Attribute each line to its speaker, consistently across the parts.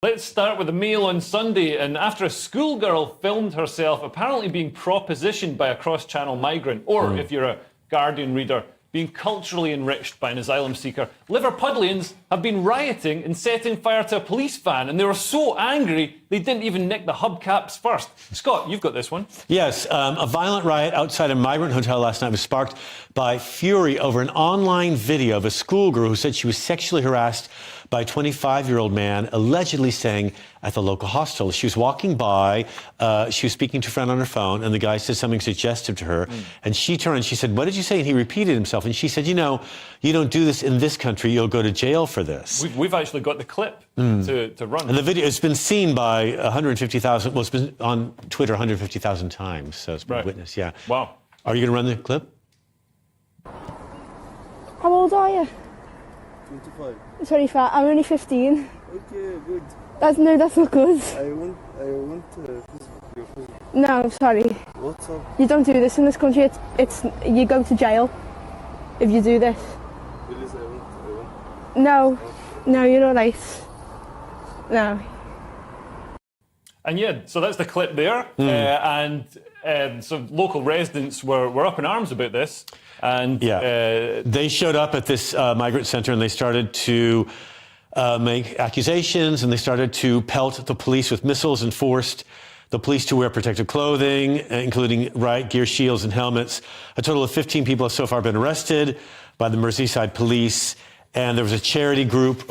Speaker 1: Let's start with the Mail on Sunday, and after a schoolgirl filmed herself apparently being propositioned by a cross-channel migrant, or if you're a Guardian reader, being culturally enriched by an asylum seeker, Liverpudlians have been rioting and setting fire to a police van, and they were so angry they didn't even nick the hubcaps first. Scott, you've got this one.
Speaker 2: Yes, a violent riot outside a migrant hotel last night was sparked by fury over an online video of a schoolgirl who said she was sexually harassed by a 25-year-old man allegedly staying at the local hostel. She was walking by, she was speaking to a friend on her phone, and the guy said something suggestive to her, and she turned and she said, "What did you say?" And he repeated himself, and she said, "You know, you don't do this in this country, you'll go to jail for this."
Speaker 1: We've actually got the clip to run.
Speaker 2: And the video, it's been seen by 150,000, well, it's been on Twitter 150,000 times, so it's been witnessed, yeah.
Speaker 1: Wow.
Speaker 2: Are you going to run the clip?
Speaker 3: How old are you?
Speaker 4: 25.
Speaker 3: 25. I'm only 15.
Speaker 4: Okay, good.
Speaker 3: That's not good.
Speaker 4: I want physical.
Speaker 3: No, sorry.
Speaker 4: What's up?
Speaker 3: You don't do this in this country. It's you go to jail if you do this.
Speaker 4: Please, I want.
Speaker 3: No, no, you're all right. No.
Speaker 1: And yeah, so that's the clip there, and so local residents were up in arms about this. And
Speaker 2: they showed up at this migrant center and they started to make accusations, and they started to pelt the police with missiles and forced the police to wear protective clothing, including riot gear, shields, and helmets. A total of 15 people have so far been arrested by the Merseyside police. And there was a charity group,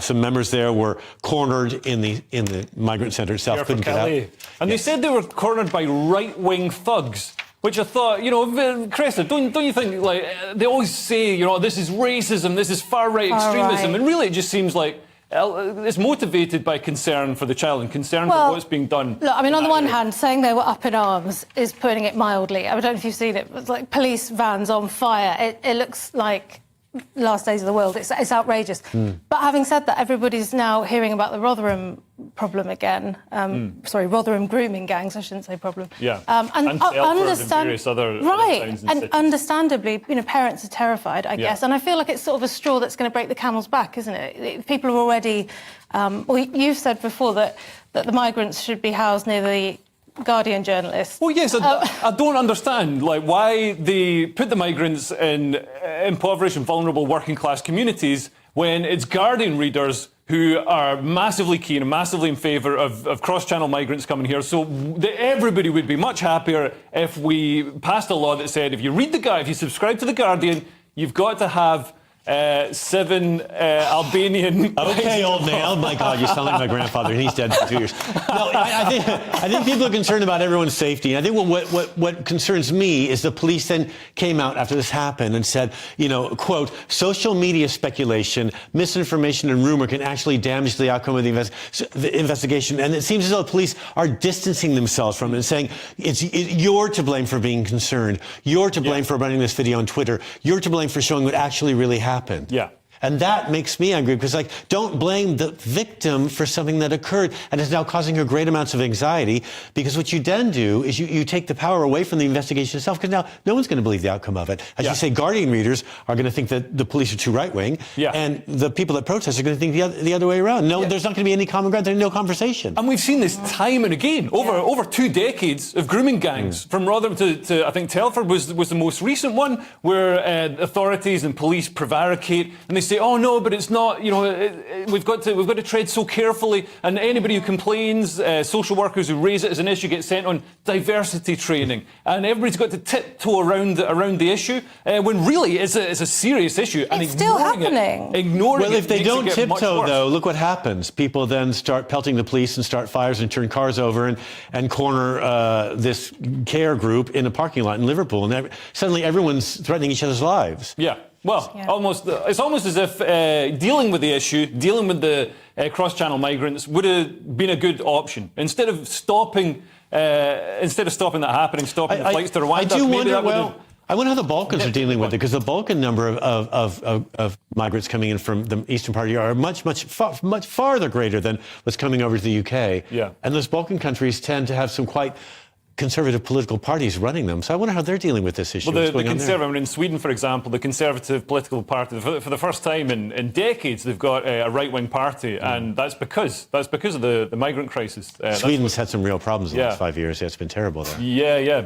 Speaker 2: some members there were cornered in the migrant center itself. Couldn't get out.
Speaker 1: And they said they were cornered by right-wing thugs. Which I thought, you know, Cressa, don't you think, like, they always say, you know, this is racism, this is far-right extremism, and really it just seems like it's motivated by concern for the child and concern for what's being done.
Speaker 5: Look, I mean, on the one hand, saying they were up in arms is putting it mildly. I don't know if you've seen it. It's like police vans on fire. It looks like last days of the world. It's outrageous. But having said that, everybody's now hearing about the Rotherham problem again. Sorry, Rotherham grooming gangs. I shouldn't say problem.
Speaker 1: Yeah. And various other towns and cities.
Speaker 5: Understandably, you know, parents are terrified, I guess. And I feel like it's sort of a straw that's going to break the camel's back, isn't it? People are already. Well, you've said before that the migrants should be housed near the Guardian journalists.
Speaker 1: Well, yes, I don't understand why they put the migrants in impoverished and vulnerable working class communities when it's Guardian readers who are massively keen and massively in favour of cross-channel migrants coming here. So everybody would be much happier if we passed a law that said if you subscribe to the Guardian, you've got to have 7 Albanian.
Speaker 2: Okay, old man. Oh my God, you sound like my grandfather. He's dead for 2 years. No, I think people are concerned about everyone's safety. And I think what concerns me is the police then came out after this happened and said, you know, quote, social media speculation, misinformation, and rumor can actually damage the outcome of the investigation. And it seems as though the police are distancing themselves from it and saying you're to blame for being concerned. You're to blame for running this video on Twitter. You're to blame for showing what actually really happened.
Speaker 1: Yeah.
Speaker 2: And that makes me angry because, like, don't blame the victim for something that occurred and is now causing her great amounts of anxiety, because what you then do is you take the power away from the investigation itself, because now no one's going to believe the outcome of it. As you say, Guardian readers are going to think that the police are too right-wing, and the people that protest are going to think the other way around. No, there's not going to be any common ground. There's no conversation.
Speaker 1: And we've seen this time and again, over 2 decades of grooming gangs, from Rotherham to I think Telford was the most recent one, where authorities and police prevaricate, and they say, oh no, but it's not, you know, we've got to tread so carefully, and anybody who complains, social workers who raise it as an issue get sent on diversity training, and everybody's got to tiptoe around the issue, when really it's a serious issue. And
Speaker 5: it's still happening.
Speaker 2: Well, if they don't tiptoe, though, look what happens. People then start pelting the police and start fires and turn cars over and corner this care group in a parking lot in Liverpool, and suddenly everyone's threatening each other's lives.
Speaker 1: Yeah. Well, it's almost as if dealing with the issue, dealing with the cross-channel migrants would have been a good option. Instead of stopping that happening, stopping the flights to Rwanda.
Speaker 2: I do wonder, I wonder how the Balkans are dealing with it, because the Balkan number of migrants coming in from the eastern part of Europe are much farther greater than what's coming over to the UK.
Speaker 1: Yeah.
Speaker 2: And those Balkan countries tend to have some quite conservative political parties running them. So I wonder how they're dealing with this issue.
Speaker 1: Well,
Speaker 2: What's
Speaker 1: the
Speaker 2: going on there?
Speaker 1: Conservative, I mean, in Sweden, for example, the Conservative political party, for the first time in decades, they've got a right-wing party, and that's because of the migrant crisis.
Speaker 2: Sweden's had some real problems in the last 5 years. Yeah, it's been terrible there.
Speaker 1: Yeah.